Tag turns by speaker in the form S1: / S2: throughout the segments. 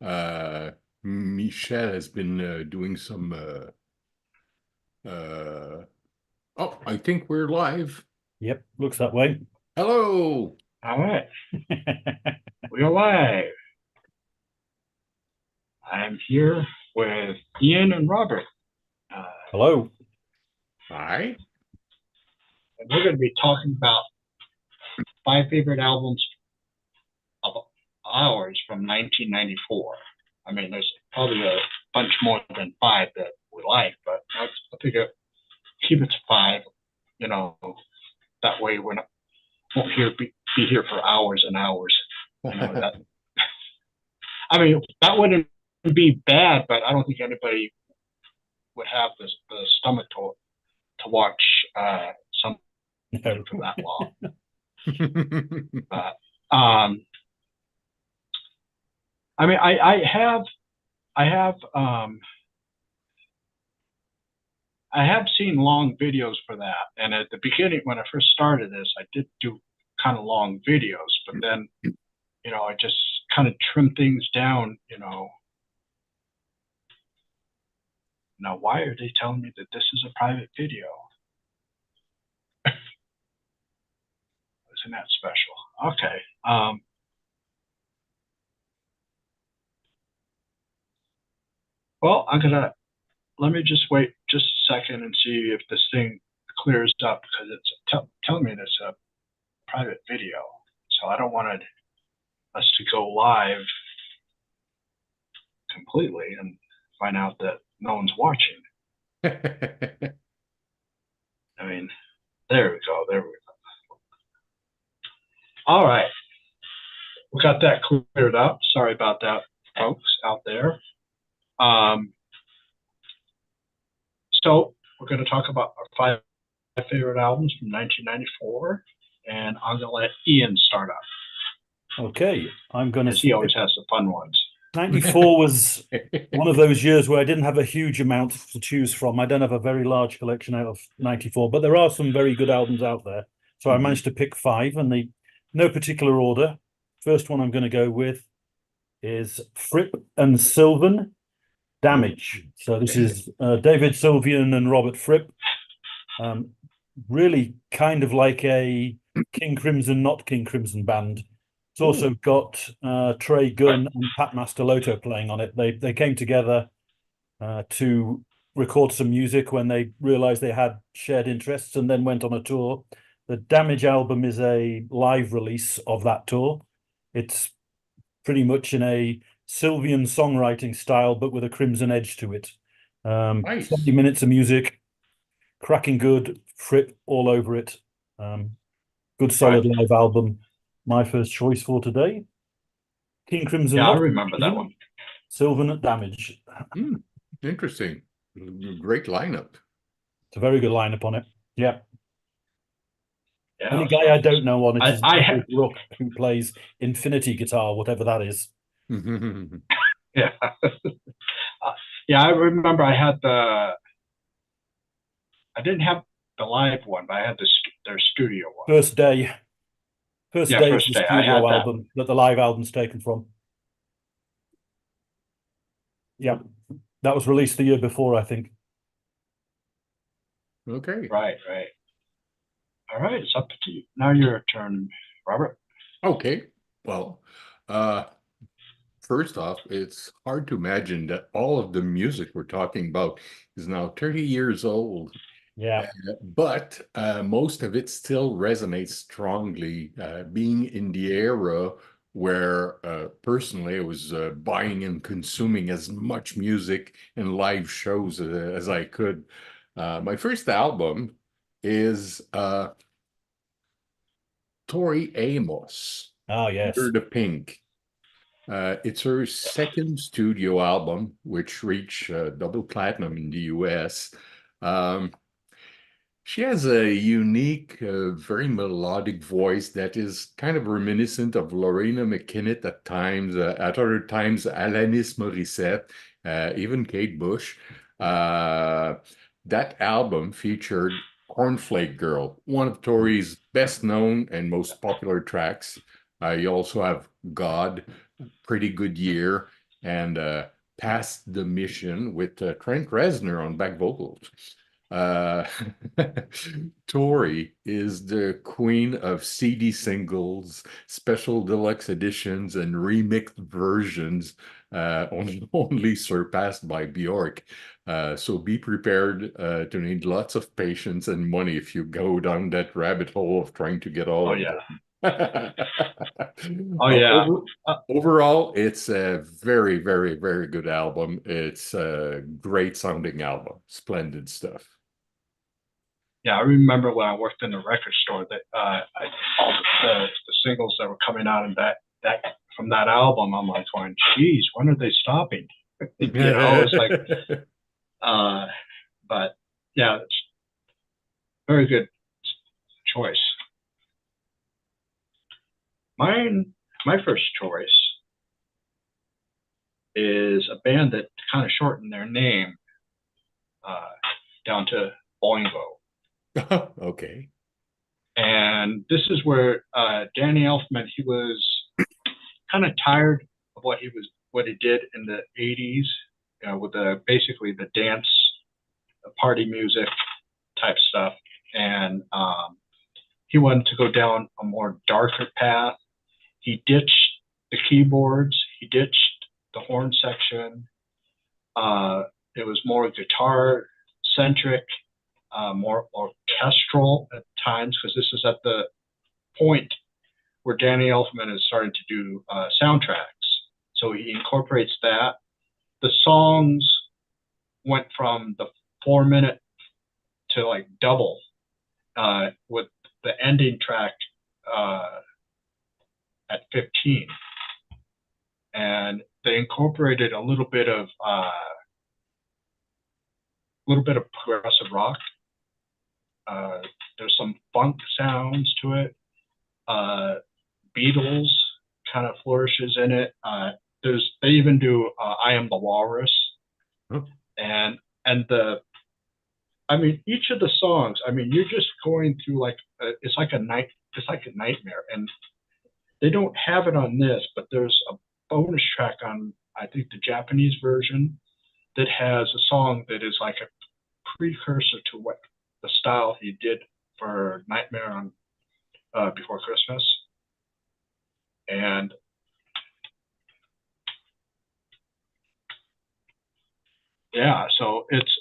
S1: Uh, Michelle has been doing some. Oh, I think we're live.
S2: Yep, looks that way.
S1: Hello.
S3: All right, we're live. I'm here with Ian and Robert. Uh,
S2: Hello.
S1: Hi.
S3: and we're going to be talking about five favorite albums of ours from 1994. I mean, there's probably a bunch more than five that we like, but I think keep it to five. You know, that way we're not won't be here for hours and hours. You know that. I mean, that wouldn't be bad, but I don't think anybody would have the stomach to watch something
S2: No.
S3: for that long. But I mean, I have I have seen long videos for that, and at the beginning when I first started this, I did do kind of long videos, but then I just kind of trim things down. Now why are they telling me that this is a private video? Isn't that special? Okay. Well, let me just wait just a second and see if this thing clears up because it's telling me it's a private video. So I don't want us to go live completely and find out that no one's watching. I mean, there we go. There we go. All right. We got that cleared up. Sorry about that, folks out there. So we're going to talk about our five favorite albums from 1994, and I'm going to let Ian start off
S2: Okay, I'm going to
S3: because he
S2: say
S3: always has the fun ones.
S2: 94 was one of those years where I didn't have a huge amount to choose from. I don't have a very large collection out of 94, but there are some very good albums out there. So I managed to pick five, and the no particular order. First one I'm going to go with is Fripp and Sylvan Damage. So this is David Sylvian and Robert Fripp. Really kind of like a King Crimson, not King Crimson band. It's also got Trey Gunn and Pat Mastelotto playing on it. They came together to record some music when they realized they had shared interests and then went on a tour. The Damage album is a live release of that tour. It's pretty much in a Sylvian songwriting style, but with a Crimson edge to it. 20
S1: Nice.
S2: minutes of music, cracking good, Fripp all over it. Good solid
S3: Right.
S2: live album. My first choice for today. King Crimson,
S3: Yeah, I
S2: not
S3: remember that
S2: Crimson,
S3: one.
S2: Sylvan at Damage.
S1: Hmm, interesting. Great lineup.
S2: It's a very good lineup on it. Yeah.
S3: Yeah.
S2: Only guy I don't know on it is
S3: I
S2: David Rook, who plays Infinity guitar, whatever that is.
S3: yeah. Yeah, I remember I didn't have the live one, but I had their studio one.
S2: First Day. First
S3: Yeah,
S2: Day is
S3: first
S2: the
S3: day. I had
S2: studio
S3: that.
S2: album that the live album's taken from. Yeah. That was released the year before, I think.
S1: Okay.
S3: Right, right. All right, it's up to you. Now your turn, Robert.
S1: Okay. Well, uh, first off, it's hard to imagine that all of the music we're talking about is now 30 years old.
S2: Yeah.
S1: But most of it still resonates strongly, being in the era where personally I was buying and consuming as much music and live shows as I could. My first album is Tori Amos,
S2: Oh,
S1: Under
S2: yes.
S1: the Pink. It's her second studio album, which reached double platinum in the US. Um, She has a unique, very melodic voice that is kind of reminiscent of Lorena McKinnon at times, at other times, Alanis Morissette, even Kate Bush. Uh, that album featured Cornflake Girl, one of Tori's best known and most popular tracks. You also have God, Pretty Good Year, and Passed the Mission with Trent Reznor on back vocals. Uh, Tori is the queen of CD singles, special deluxe editions, and remixed versions, only surpassed by Bjork. So be prepared to need lots of patience and money if you go down that rabbit hole of trying to get all
S3: Oh
S1: of
S3: yeah.
S1: them.
S3: Oh yeah.
S1: Overall, it's a very, very, very good album. It's a great sounding album. Splendid stuff.
S3: Yeah, I remember when I worked in the record store that all the singles that were coming out in that from that album, I'm like going, geez, when are they stopping? It's like, but yeah, it's very good choice. My first choice is a band that kind of shortened their name down to Boingo.
S1: Okay.
S3: And this is where Danny Elfman, he was kind of tired of what he did in the 80s, with basically the dance party music type stuff. And he wanted to go down a more darker path. He ditched the keyboards, he ditched the horn section. It was more guitar centric, more orchestral at times, because this is at the point where Danny Elfman is starting to do soundtracks. So he incorporates that. The songs went from the 4 minute to like double, with the ending track at 15. And they incorporated a little bit of progressive rock. There's some funk sounds to it. Beatles kind of flourishes in it. They even do "I Am the Walrus," and each of the songs. I mean, you're just going through like it's like a nightmare, and they don't have it on this, but there's a bonus track on, I think, the Japanese version that has a song that is like a precursor to what the style he did for Nightmare on Before Christmas. And yeah, so it's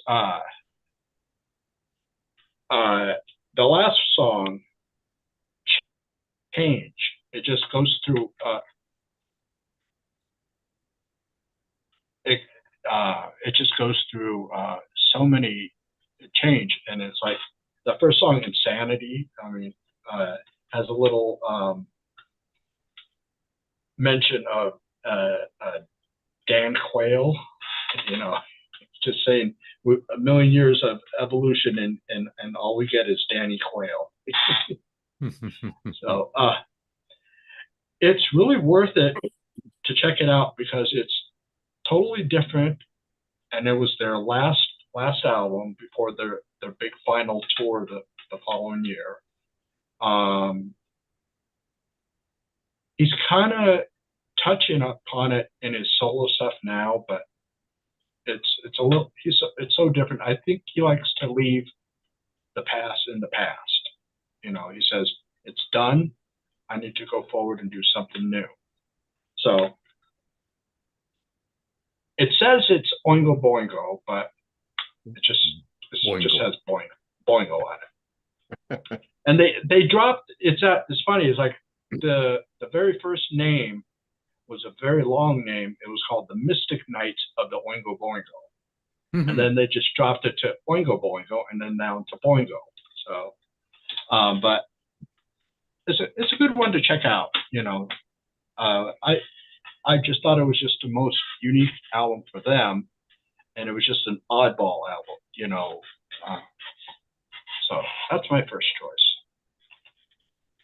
S3: the last song, Change. It just goes through it just goes through so many change, and it's like the first song, Insanity. I mean, has a little mention of Dan Quayle. Just saying, a million years of evolution, and all we get is Danny Quayle. So it's really worth it to check it out because it's totally different, and it was their last album before their big final tour the following year. He's kind of touching upon it in his solo stuff now, but it's so different. I think he likes to leave the past in the past. He says it's done. I need to go forward and do something new. So it says it's Oingo Boingo, but it just has Boingo on it. And they dropped it's funny. It's like the very first name was a very long name. It was called the Mystic Knights of the Oingo Boingo. Mm-hmm. And then they just dropped it to Oingo Boingo, and then down to Boingo. So, but it's a good one to check out. I just thought it was just the most unique album for them, and it was just an oddball album. So that's my first choice.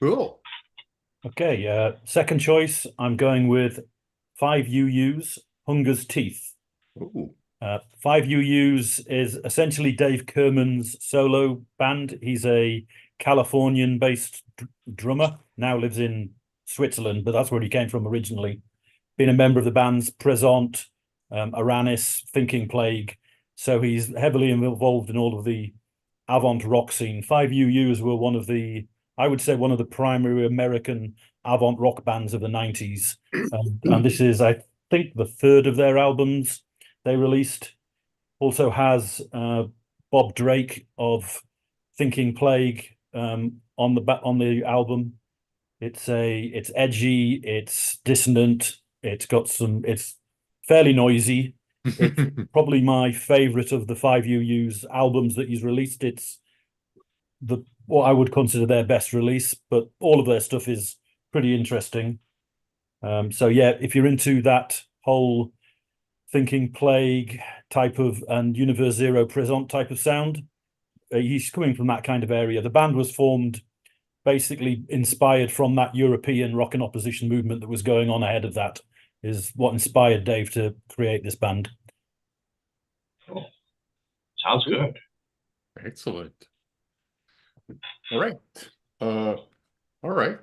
S1: Cool.
S2: Okay, second choice, I'm going with 5UU's Hunger's Teeth.
S1: Ooh.
S2: 5UU's is essentially Dave Kerman's solo band. He's a Californian-based drummer, now lives in Switzerland, but that's where he came from originally. been a member of the bands Present, Aranis, Thinking Plague. So he's heavily involved in all of the avant rock scene. 5UUs were one of the, I would say, one of the primary American avant rock bands of the 90s. And this is, I think, the third of their albums they released. Also has Bob Drake of Thinking Plague on the album. It's edgy, it's dissonant, it's fairly noisy. It's probably my favorite of the 5UU's albums that he's released. It's what I would consider their best release, but all of their stuff is pretty interesting. So yeah, if you're into that whole Thinking Plague type of and Universe Zero Present type of sound, he's coming from that kind of area. The band was formed basically inspired from that European rock and opposition movement that was going on ahead of that, is what inspired Dave to create this band.
S3: Cool. Sounds good.
S1: Excellent. All right. All right.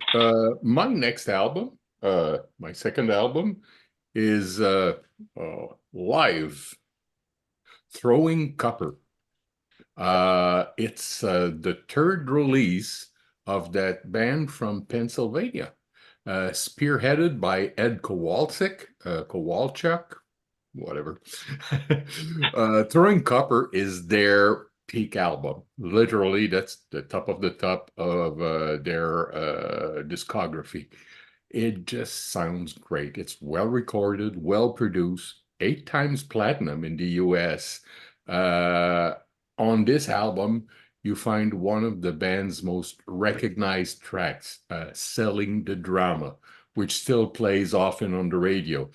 S1: My next album, my second album is Live, Throwing Copper. It's the third release of that band from Pennsylvania, spearheaded by Ed Kowalczyk, whatever. Throwing Copper is their peak album. Literally, that's the top of the top of their discography. It just sounds great. It's well recorded, well produced, 8 times platinum in the US. On this album, you find one of the band's most recognized tracks, Selling the Drama, which still plays often on the radio.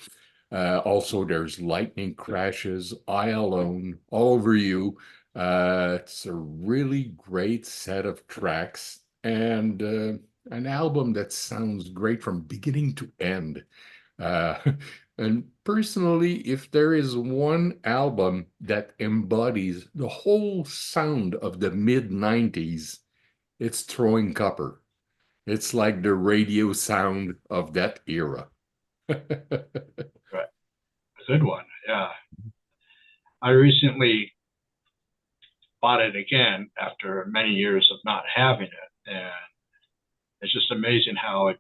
S1: Also, there's Lightning Crashes, I Alone, All Over You. It's a really great set of tracks and an album that sounds great from beginning to end. Uh, and personally, if there is one album that embodies the whole sound of the mid-90s, it's Throwing Copper. It's like the radio sound of that era.
S3: Right. Good one. Yeah. I recently bought it again after many years of not having it. And it's just amazing how it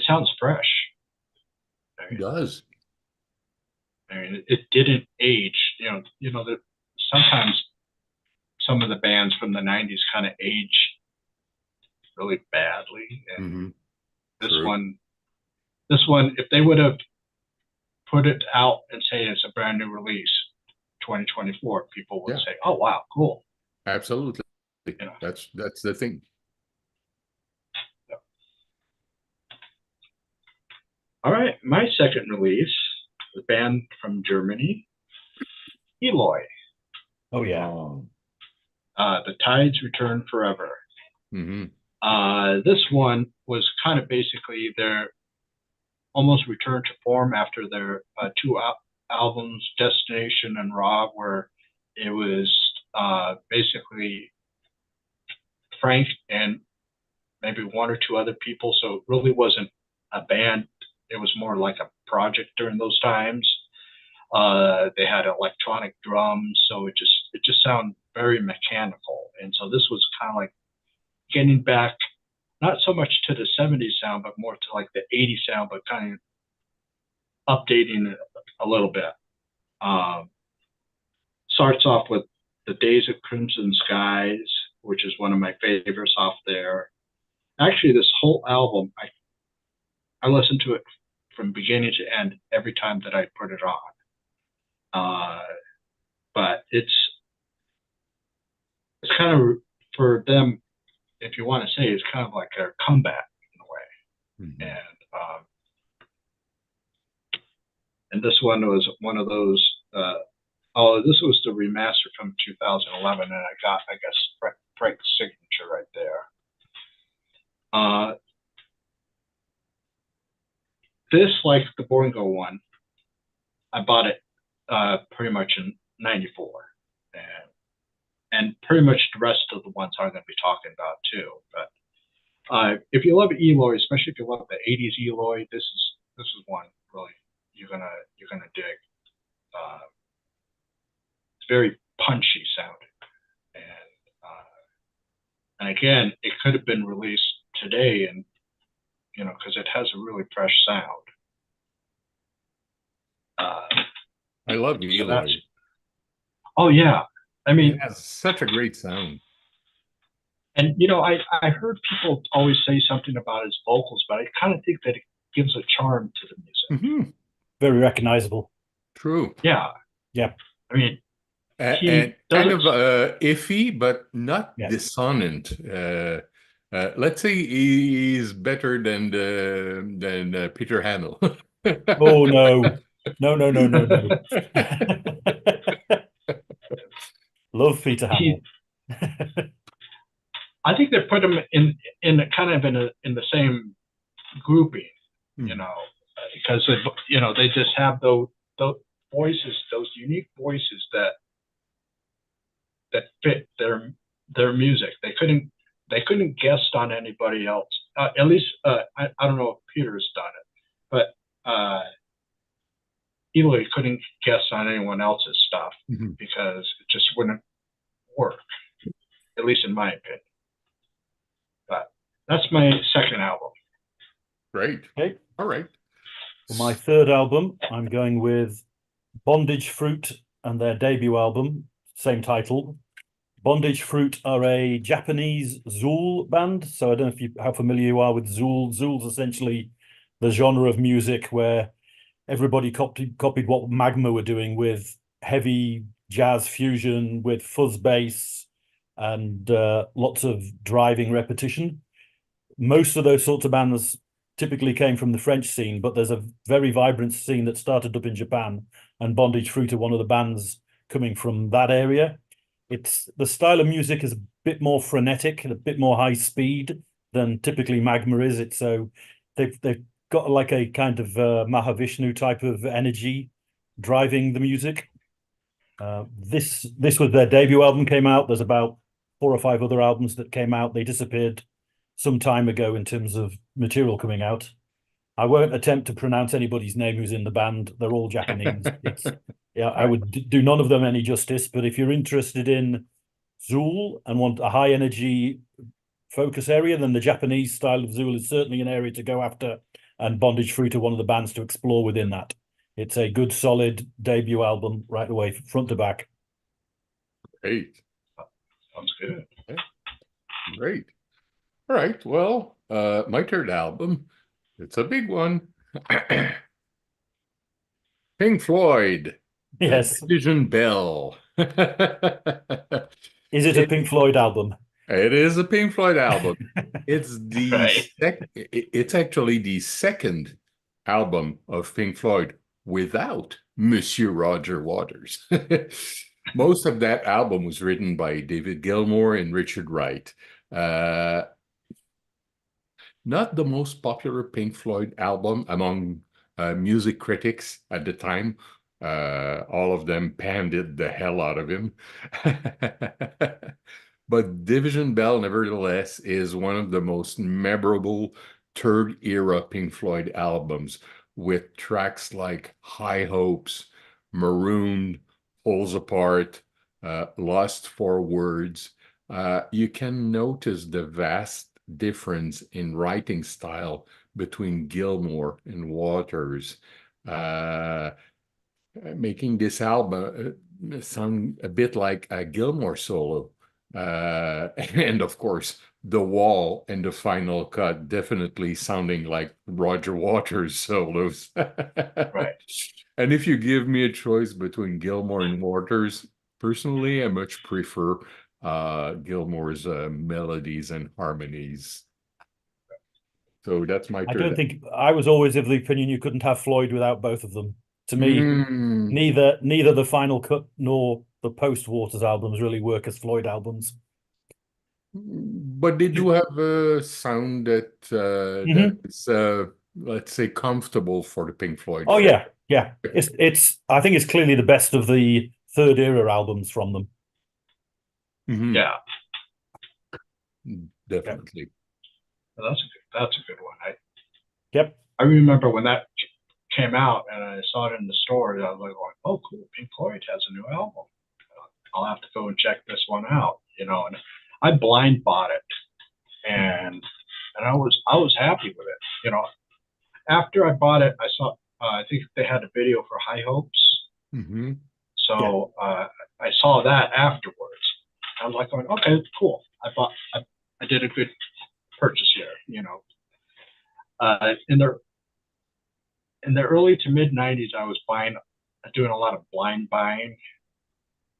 S3: sounds fresh.
S1: It does.
S3: I mean, it didn't age. That sometimes some of the bands from the '90s kind of age really badly, and
S1: True.
S3: this one, if they would have put it out and say it's a brand new release, 2024, people would say, "Oh wow, cool."
S1: Absolutely. That's the thing.
S3: Yeah. All right, my second release, the band from Germany, Eloy.
S2: Oh yeah.
S3: The Tides Return Forever.
S1: Mm-hmm.
S3: This one was kind of basically their almost return to form after their two albums, Destination and Raw, where it was basically Frank and maybe one or two other people. So it really wasn't a band. It was more like a project during those times. They had electronic drums, so it just sounded very mechanical. And so this was kind of like getting back, not so much to the '70s sound, but more to like the '80s sound, but kind of updating it a little bit. Starts off with The Days of Crimson Skies, which is one of my favorites off there. Actually, this whole album, I listened to it from beginning to end every time that I put it on. But it's kind of, for them, if you want to say, it's kind of like their comeback in a way. Mm-hmm. And this one was one of those. This was the remaster from 2011, and I guess, Frank's signature right there. This, like the Boingo one, I bought it pretty much in '94, and pretty much the rest of the ones I'm going to be talking about too. But if you love Eloy, especially if you love the '80s Eloy, this is this is one really you're gonna dig. It's very punchy sounding, and again, it could have been released today, and because it has a really fresh sound.
S1: I love
S3: So
S1: Eloy.
S3: oh yeah, I mean,
S1: It has such a great sound.
S3: and I heard people always say something about his vocals, but I kind of think that it gives a charm to the music.
S2: Very recognizable.
S1: True.
S3: Yeah,
S2: Yeah.
S3: I mean,
S1: And kind of iffy, but not
S2: Yeah.
S1: dissonant. Let's say he's better than Peter Hamill.
S2: Oh no. No. Love Peter Hamill.
S3: I think they put him in the same grouping, because they just have those voices, those unique voices that fit their music. They couldn't guest on anybody else. At least I don't know if Peter's done it, but Eloy couldn't guest on anyone else's stuff because it just wouldn't work, at least in my opinion. But that's my second album.
S1: Great.
S2: Okay.
S1: All right.
S2: For my third album, I'm going with Bondage Fruit and their debut album, same title. Bondage Fruit are a Japanese Zool band. So I don't know how familiar you are with Zool. Zool's essentially the genre of music where everybody copied what Magma were doing with heavy jazz fusion with fuzz bass and lots of driving repetition. Most of those sorts of bands typically came from the French scene, but there's a very vibrant scene that started up in Japan, and Bondage Fruit are one of the bands coming from that area. It's the style of music is a bit more frenetic and a bit more high speed than typically Magma is. It's so they've got like a kind of Mahavishnu type of energy driving the music. This was their debut album, came out. There's about 4 or 5 other albums that came out. They disappeared some time ago in terms of material coming out. I won't attempt to pronounce anybody's name who's in the band. They're all Japanese. I would do none of them any justice. But if you're interested in Zool and want a high energy focus area, then the Japanese style of Zool is certainly an area to go after. And Bondage Fruit are one of the bands to explore within that. It's a good, solid debut album right away, front to back.
S1: Great.
S3: Sounds good.
S1: Okay. Great. All right. Well, my third album, it's a big one. Pink Floyd.
S2: Yes.
S1: Division Bell.
S2: Is it a Pink Floyd album?
S1: It is a Pink Floyd album. It's
S3: Right.
S1: it's actually the second album of Pink Floyd without Monsieur Roger Waters. Most of that album was written by David Gilmour and Richard Wright. Not the most popular Pink Floyd album among music critics at the time. All of them pandied the hell out of him. But Division Bell, nevertheless, is one of the most memorable third era Pink Floyd albums, with tracks like High Hopes, Marooned, Poles Apart, Lost for Words. You can notice the vast difference in writing style between Gilmour and Waters, making this album sound a bit like a Gilmour solo. And of course, The Wall and the final cut definitely sounding like Roger Waters solos.
S3: Right.
S1: And if you give me a choice between Gilmour and Waters, personally, I much prefer Gilmour's melodies and harmonies. So that's my
S2: I
S1: third.
S2: don't think I was always of the opinion you couldn't have Floyd without both of them. To me, neither the final cut nor the post Waters albums really work as Floyd albums.
S1: But they do have a sound that is let's say comfortable for the Pink Floyd
S2: Oh
S1: fan.
S2: yeah. It's I think it's clearly the best of the third era albums from them.
S3: Yeah.
S1: Definitely.
S3: Well, that's a good one.
S2: Yep.
S3: I remember when that came out and I saw it in the store, I was like, going, "Oh, cool! Pink Floyd has a new album. I'll have to go and check this one out." And I blind bought it, and I was happy with it. After I bought it, I saw I think they had a video for High Hopes,
S1: Mm-hmm.
S3: so I saw that afterwards. I was like, going, "Okay, cool. I did a good purchase here." In the early to mid '90s, I was doing a lot of blind buying,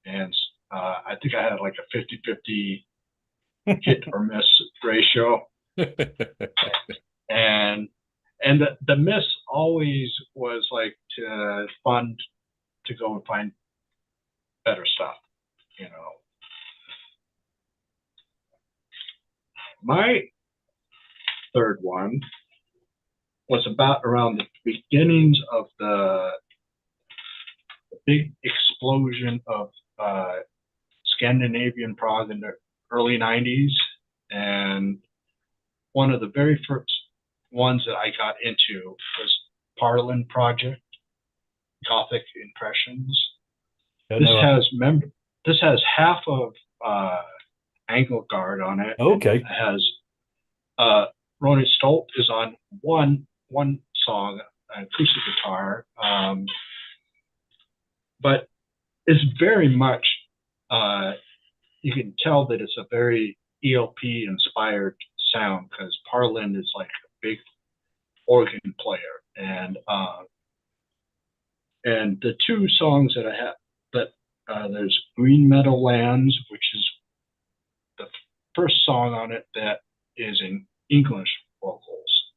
S3: and I think I had like a 50-50 hit or miss ratio, and the miss always was like to fund to go and find better stuff. My third one was about around the beginnings of the big explosion of Scandinavian prog in the early '90s, and one of the very first ones that I got into was Parlin Project, Gothic Impressions. This has half of Engelgard on it.
S2: Okay.
S3: It has Ronny Stolt is on one song, acoustic guitar, but it's very much you can tell that it's a very ELP inspired sound because Parlin is like a big organ player, and the two songs that I have there's Green Meadowlands, which is the first song on it that is in English vocals,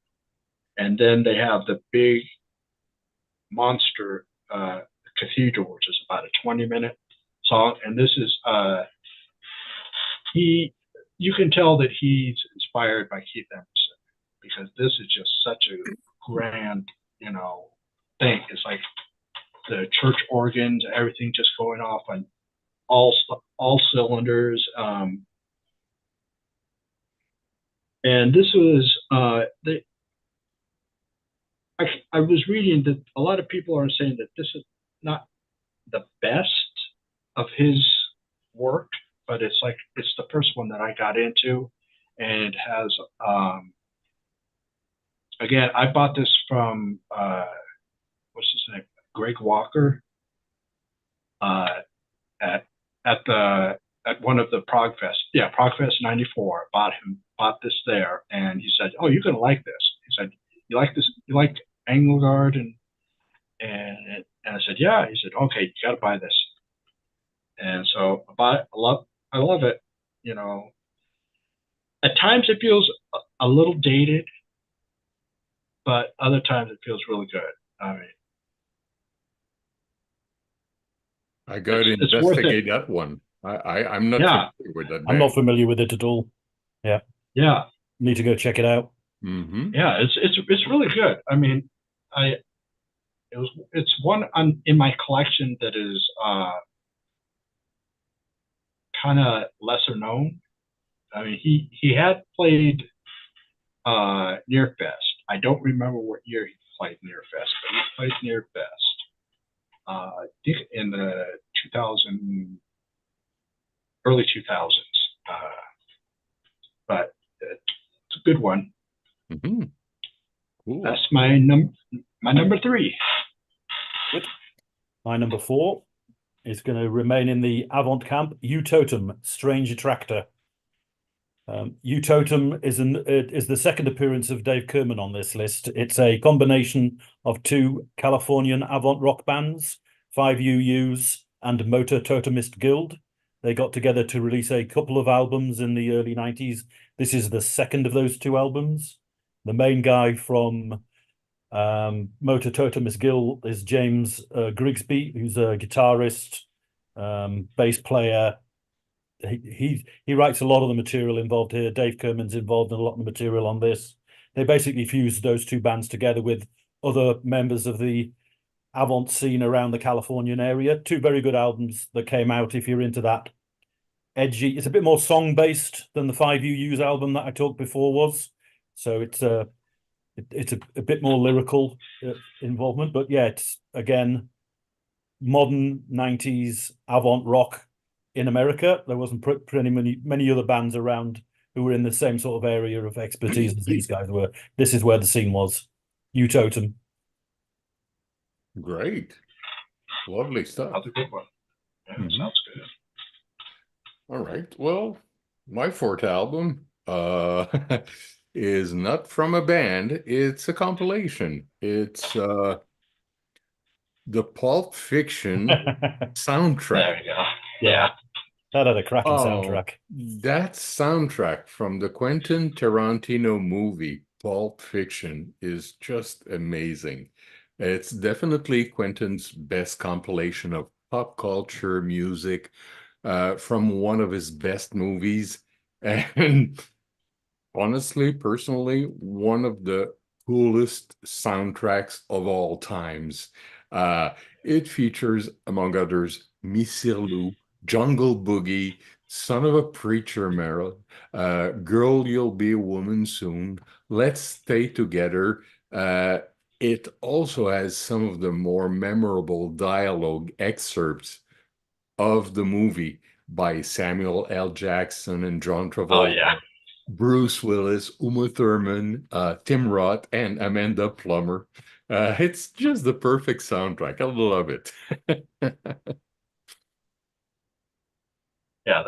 S3: and then they have the big monster Cathedral, which is about a 20-minute song, and this is you can tell that he's inspired by Keith Emerson because this is just such a grand thing. It's like the church organs, everything just going off on all cylinders. And this was I was reading that a lot of people are saying that this is not the best of his work, but it's the first one that I got into, and it has again, I bought this from what's his name, Greg Walker, at one of the Progfest '94. Bought this there, and he said, "Oh, you're gonna like this." He said, "You like this? You like Engelgard?" And I said, "Yeah." He said, "Okay, you got to buy this." And so I bought it. I love it. At times it feels a little dated, but other times it feels really good. I mean,
S1: I got to
S3: it's worth
S1: investigate
S3: it.
S1: that one. I'm not
S3: Yeah.
S1: familiar with that
S2: I'm not
S1: band.
S2: familiar with it at all. Yeah.
S3: Yeah.
S2: Need to go check it out.
S1: Mm-hmm.
S3: Yeah, it's really good. I mean, it's one in my collection that is kind of lesser known. I mean, he had played Near Fest. I don't remember what year he played Near Fest, but he played Near Fest. I think in the early 2000s. But it's a good one.
S1: Mm-hmm. Cool.
S3: That's my number 3.
S2: Good. My number 4 is going to remain in the Avant camp. U-Totem, Strange Attractor. U-Totem is the second appearance of Dave Kerman on this list. It's a combination of two Californian avant rock bands, 5UUs and Motor Totemist Guild. They got together to release a couple of albums in the early '90s. This is the second of those two albums. The main guy from Motor Totemist Guild is James Grigsby, who's a guitarist, bass player. He writes a lot of the material involved here. Dave Kerman's involved in a lot of the material on this. They basically fused those two bands together with other members of the avant scene around the Californian area. Two very good albums that came out if you're into that edgy. It's a bit more song based than the 5UU's album that I talked before was. So it's It's a bit more lyrical involvement, but yeah, it's again modern 90s avant rock in America. There wasn't pretty many other bands around who were in the same sort of area of expertise as these guys were. This is where the scene was. Totem.
S1: Great. Lovely stuff.
S3: That's a good one. Yeah, sounds good.
S1: All right. Well, my fourth album is not from a band. It's a compilation. It's the Pulp Fiction soundtrack.
S3: There you go. Yeah.
S2: That had a cracking
S1: Oh,
S2: soundtrack.
S1: that soundtrack from the Quentin Tarantino movie, Pulp Fiction, is just amazing. It's definitely Quentin's best compilation of pop culture music from one of his best movies. And honestly, personally, one of the coolest soundtracks of all times. Uh, it features, among others, Missy Lou, Jungle Boogie, Son of a Preacher Man, Girl, You'll Be a Woman Soon, Let's Stay Together. It also has some of the more memorable dialogue excerpts of the movie by Samuel L. Jackson and John
S3: Oh
S1: Travolta,
S3: yeah.
S1: Bruce Willis, Uma Thurman, Tim Roth, and Amanda Plummer. It's just the perfect soundtrack. I love it.
S3: Yeah,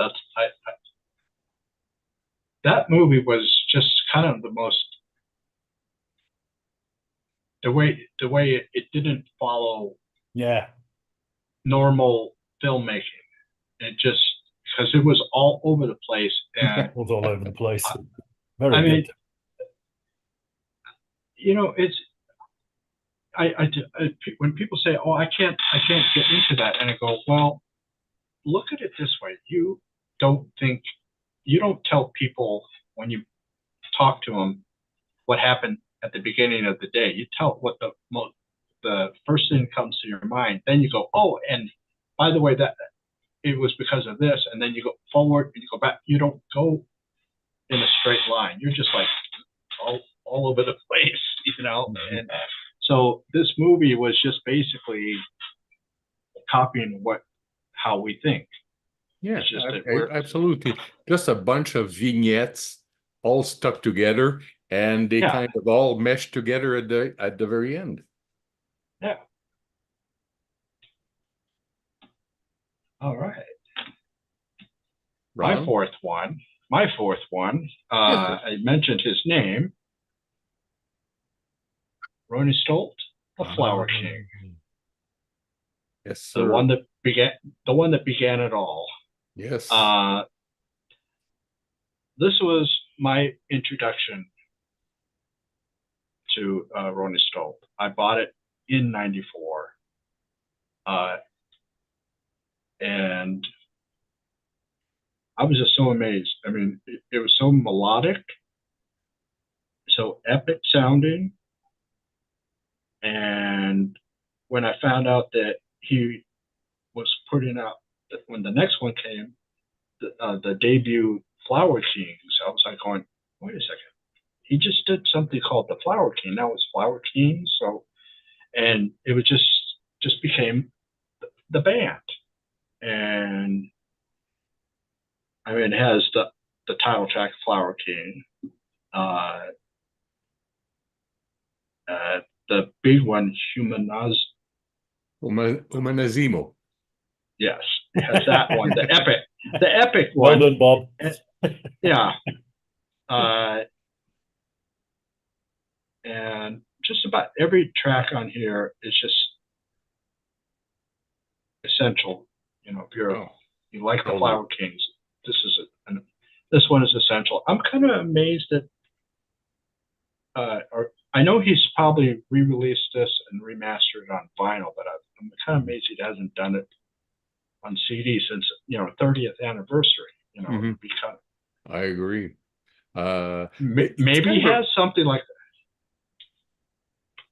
S3: that movie was just kind of the most the way it didn't follow
S2: Yeah,
S3: normal filmmaking. It just because it was all over the place, and
S2: it was all over the place.
S3: I,
S2: Very
S3: I mean,
S2: good.
S3: it's when people say, "Oh, I can't get into that," and I go, "Well, look at it this way: don't think, you don't tell people when you talk to them what happened at the beginning of the day. You tell what the first thing comes to your mind. Then you go, oh, and by the way, that it was because of this, and then you go forward and you go back. You don't go in a straight line. You're just like all over the place, you know. And so this movie was just basically copying how we think.
S1: Yeah,
S3: It's just that we're
S1: absolutely. Just a bunch of vignettes all stuck together, and they
S3: yeah
S1: kind of all mesh together at the very end.
S3: yeah. All right. My
S1: Ron?
S3: fourth one. My fourth one.
S1: Yes, sir.
S3: I mentioned his name, Ronnie Stolt, the Flower King,
S1: Yes,
S3: the
S1: sir.
S3: one that began it all.
S1: Yes.
S3: This was my introduction to Ronnie Stolt. I bought it in '94, and I was just so amazed. I mean, it was so melodic, so epic sounding, and when I found out that he was putting out when the next one came, the debut Flower Kings, I was like going, wait a second, he just did something called the Flower King. Now it's Flower King. So, and it was just became the band, and I mean, it has the title track Flower King, uh, the big one Humanaz.
S1: Umanazimo.
S3: Yes, it has that one, the epic
S2: Well
S3: one.
S2: done, Bob.
S3: Yeah. And just about every track on here is just essential. You know, if you like the Flower Kings, this is this one is essential. I'm kind of amazed that, or I know he's probably re-released this and remastered it on vinyl, but I'm kind of amazed he hasn't done it on CD since 30th anniversary. You know,
S1: Mhm.
S3: because
S1: I agree.
S3: maybe he has something like that.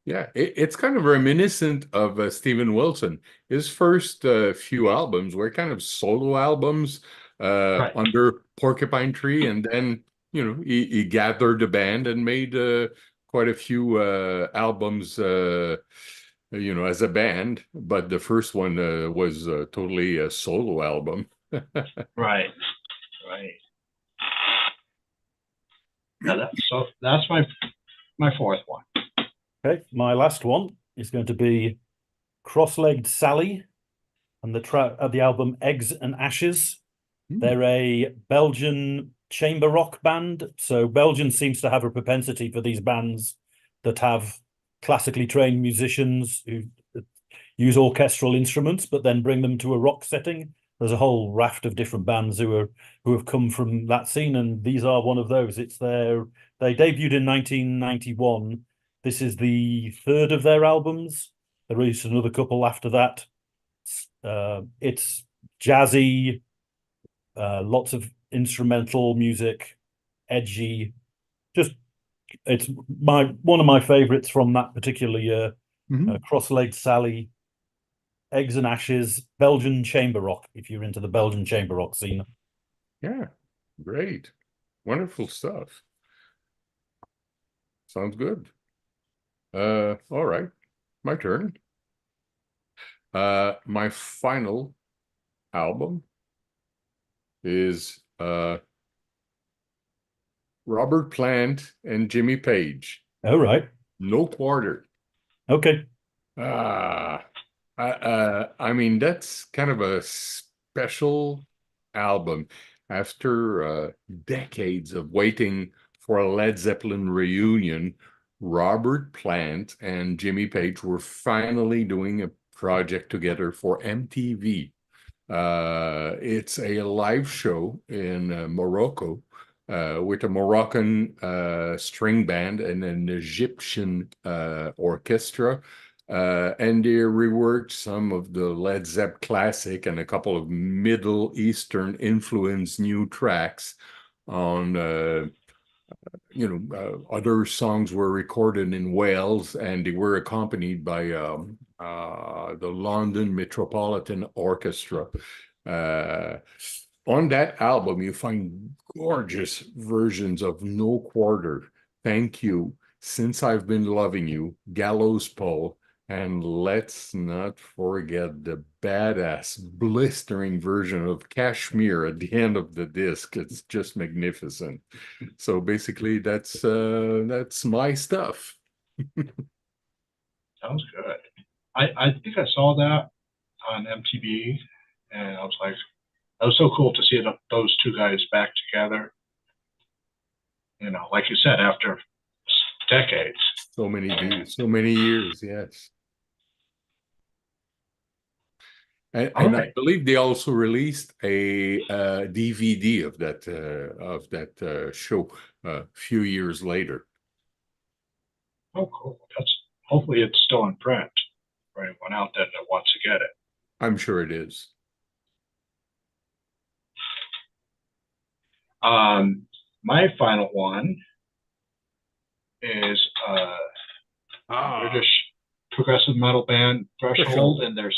S1: Yeah, it's kind of reminiscent of Steven Wilson. His first few albums were kind of solo albums
S3: Right.
S1: under Porcupine Tree, and then he gathered a band and made quite a few albums, as a band, but the first one was totally a solo album.
S3: Right. Right. Yeah, that's my fourth one.
S2: Okay, my last one is going to be Cross-Legged Sally and the album Eggs and Ashes. They're a Belgian chamber rock band. So Belgium seems to have a propensity for these bands that have classically trained musicians who use orchestral instruments, but then bring them to a rock setting. There's a whole raft of different bands who have come from that scene, and these are one of those. They debuted in 1991. This is the third of their albums. They released another couple after that. It's jazzy, lots of instrumental music, edgy. Just it's one of my favorites from that particular year.
S1: Mhm.
S2: Cross-Legged Sally, Eggs and Ashes, Belgian chamber rock, if you're into the Belgian chamber rock scene.
S1: Yeah, great. Wonderful stuff. Sounds good. All right, my turn. My final album is Robert Plant and Jimmy Page.
S2: All right.
S1: No Quarter.
S2: Okay.
S1: Ah, I mean, that's kind of a special album. After decades of waiting for a Led Zeppelin reunion, Robert Plant and Jimmy Page were finally doing a project together for MTV. It's a live show in Morocco with a Moroccan string band and an Egyptian orchestra. And they reworked some of the Led Zepp classic and a couple of Middle Eastern influenced new tracks on other songs were recorded in Wales and they were accompanied by the London Metropolitan Orchestra. Uh, on that album, you find gorgeous versions of No Quarter, Thank You, Since I've Been Loving You, Gallows Pole, and let's not forget the badass, blistering version of Kashmir at the end of the disc. It's just magnificent. So basically, that's my stuff.
S3: Sounds good. I think I saw that on MTV, and I was like, that was so cool to see those two guys back together. Like you said, after decades.
S1: So many years, yes.
S3: All
S1: And I
S3: right.
S1: believe they also released a DVD of that show a few years later.
S3: Oh, cool. Hopefully it's still in print for anyone out there that wants to get it.
S1: I'm sure it is.
S3: My final one is British progressive metal band Threshold, and their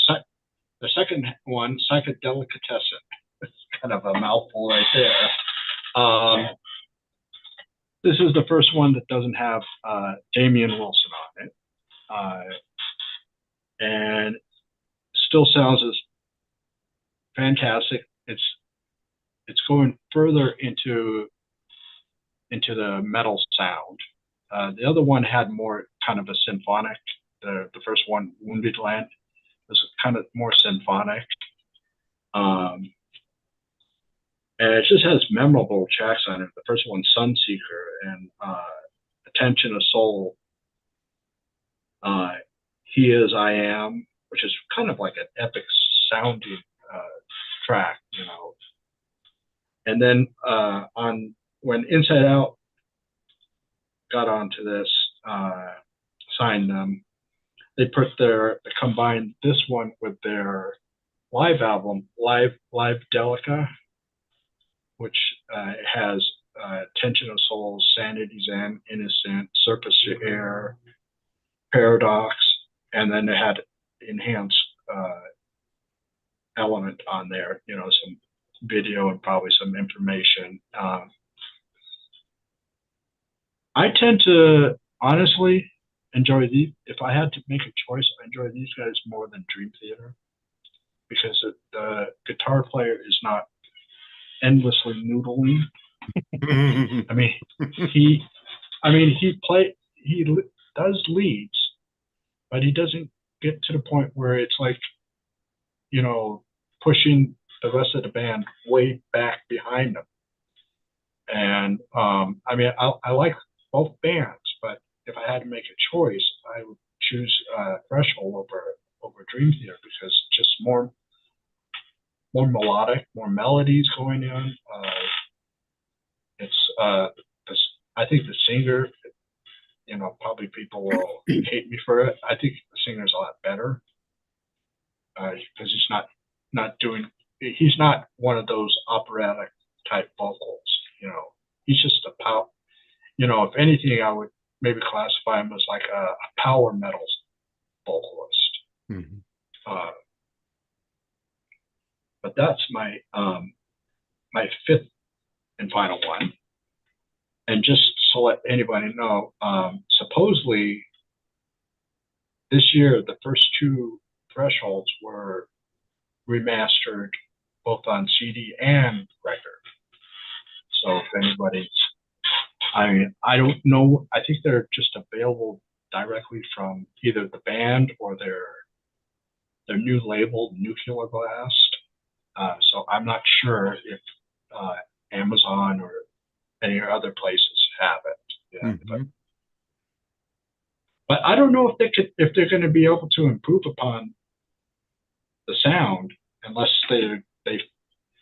S3: second one, Psychedelicatessen. It's kind of a mouthful right there. This is the first one that doesn't have Damian Wilson on it, and still sounds as fantastic. It's going further into the metal sound. The other one had more kind of a symphonic. The first one, Wounded Land, was kind of more symphonic. And it just has memorable tracks on it. The first one, Sunseeker, and Attention of Soul. He Is, I Am, which is kind of like an epic sounding track, And then when Inside Out got onto this, signed them, they combined this one with their live album, Live Delica, which has Tension of Souls, Sanity Zen, Innocent, Surface to Air, Paradox, and then they had enhanced element on there, some video and probably some information. I tend to honestly enjoy these. If I had to make a choice, I enjoy these guys more than Dream Theater because the guitar player is not endlessly noodling. I mean, he, he does leads, but he doesn't get to the point where it's like, pushing the rest of the band way back behind them. And I like both bands, but if I had to make a choice, I would choose Threshold over Dream Theater because it's just more melodic, more melodies going in. It's this, I think the singer, probably people will hate me for it. I think the singer's a lot better because he's not one of those operatic type vocals. He's just a power. If anything, I would maybe classify him as like a power metal vocalist.
S1: Mhm.
S3: But that's my fifth and final one. And just to let anybody know, supposedly this year the first two Thresholds were remastered both on CD and record. So if anybody's, I don't know. I think they're just available directly from either the band or their new label, Nuclear Blast. So I'm not sure if Amazon or any other places have it. Yeah, but I don't know if they're going to be able to improve upon the sound unless they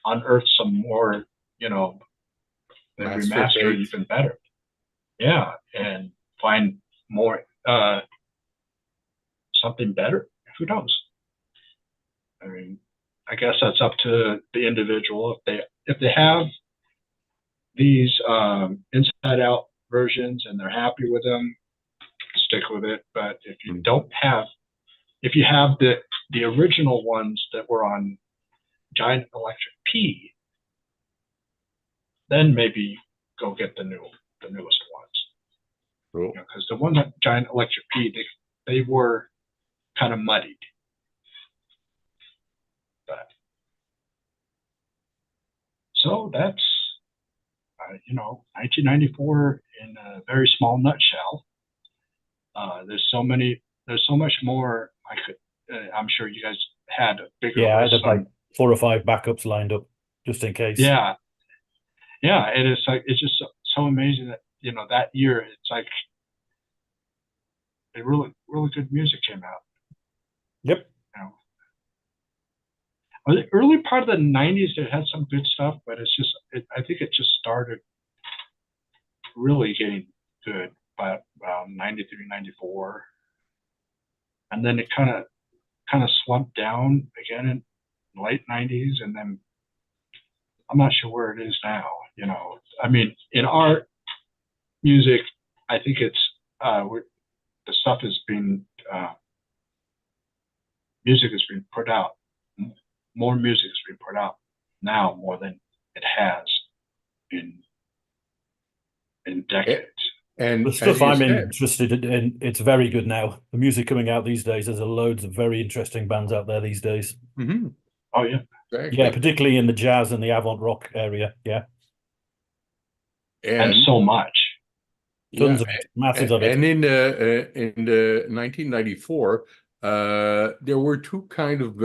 S3: unearth some more, they
S1: Master
S3: remaster it
S1: tapes.
S3: even better. Yeah, and find more something better. Who knows? I mean, I guess that's up to the individual. If they have these inside out versions and they're happy with them, stick with it. But if you don't have, if you have the original ones that were on Giant Electric P, then maybe go get the newest ones.
S1: Cool.
S3: Because the one that Giant Electric P, they were kind of muddied. But so that's 1994 in a very small nutshell. There's so much more I could. I'm sure you guys had a bigger
S2: Yeah, I
S3: list
S2: had like 4 or 5 backups lined up just in case.
S3: Yeah, it is like it's just so amazing that that year it's like a really really good music came out.
S2: Yep.
S3: The early part of the '90s it had some good stuff, but I think it just started really getting good by about 93, 94, and then it kind of slumped down again in late '90s, and then I'm not sure where it is now. I mean, in our music, I think it's the stuff has been music has been put out. More music has been put out now more than it has in decades.
S1: And
S2: The stuff
S1: as you
S2: I'm
S1: said,
S2: interested in, it's very good now. The music coming out these days, there's loads of very interesting bands out there these days.
S3: Oh yeah,
S1: exactly.
S2: Yeah, particularly in the jazz and the avant rock area. Yeah,
S3: and so much.
S2: Tons of it, masses of it.
S1: And in the 1994, there were two kind of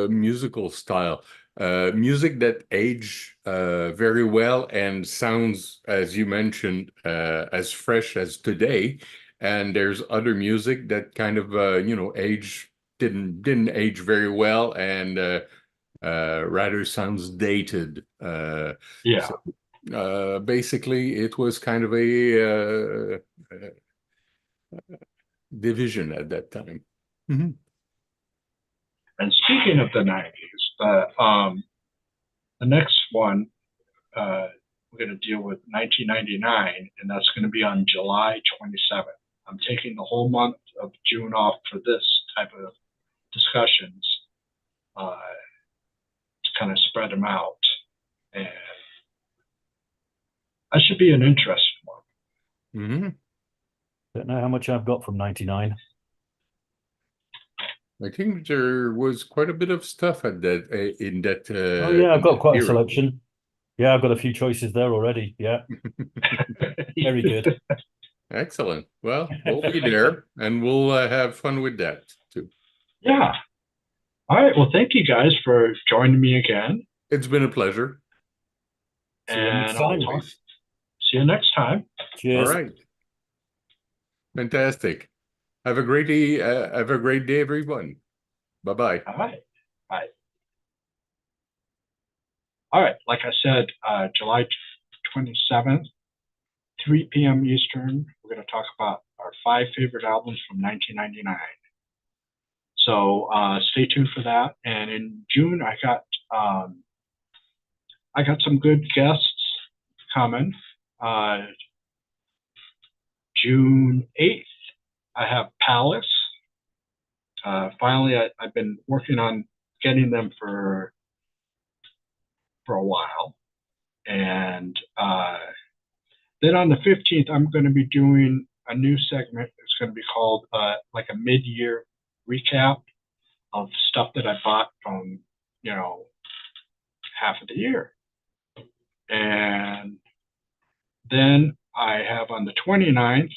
S1: musical style. Music that age very well and sounds, as you mentioned, as fresh as today. And there's other music that kind of age didn't age very well and rather sounds dated.
S3: Yeah.
S1: So, basically, it was kind of a division at that time.
S3: And speaking of the '90s, the next one we're going to deal with 1999, and that's going to be on July 27th. I'm taking the whole month of June off for this type of discussions to kind of spread them out, and that should be an interesting one.
S2: Don't know how much I've got from 99.
S1: I think there was quite a bit of stuff at that
S2: Oh yeah, I've
S1: in
S2: got
S1: that
S2: quite a
S1: era.
S2: selection. Yeah, I've got a few choices there already. Yeah, very good.
S1: Excellent. Well, we'll be there and we'll have fun with that too.
S3: Yeah. All right. Well, thank you guys for joining me again.
S1: It's been a pleasure.
S2: See you next
S3: And I'll
S2: time.
S3: talk.
S1: Always.
S3: See you next time.
S1: All
S2: Cheers.
S1: right. Fantastic. Have a great day, everyone. Bye-bye.
S3: All right. Bye. All right. Like I said, July 27th, 3 p.m. Eastern, we're going to talk about our 5 favorite albums from 1999. So stay tuned for that. And in June, I got some good guests coming. June 8th, I have Palace. Finally, I've been working on getting them for a while. And then on the 15th, I'm going to be doing a new segment. It's going to be called like a mid-year recap of stuff that I bought from, half of the year. And then I have on the 29th,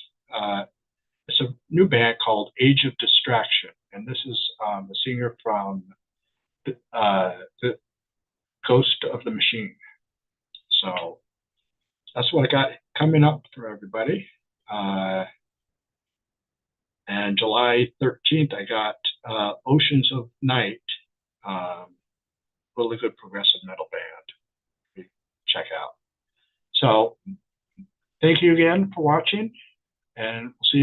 S3: it's a new band called Age of Distraction. And this is the singer from the Ghost of the Machine. So that's what I got coming up for everybody. And July 13th, I got Oceans of Night, really good progressive metal band. Check out. So thank you again for watching, and we'll see you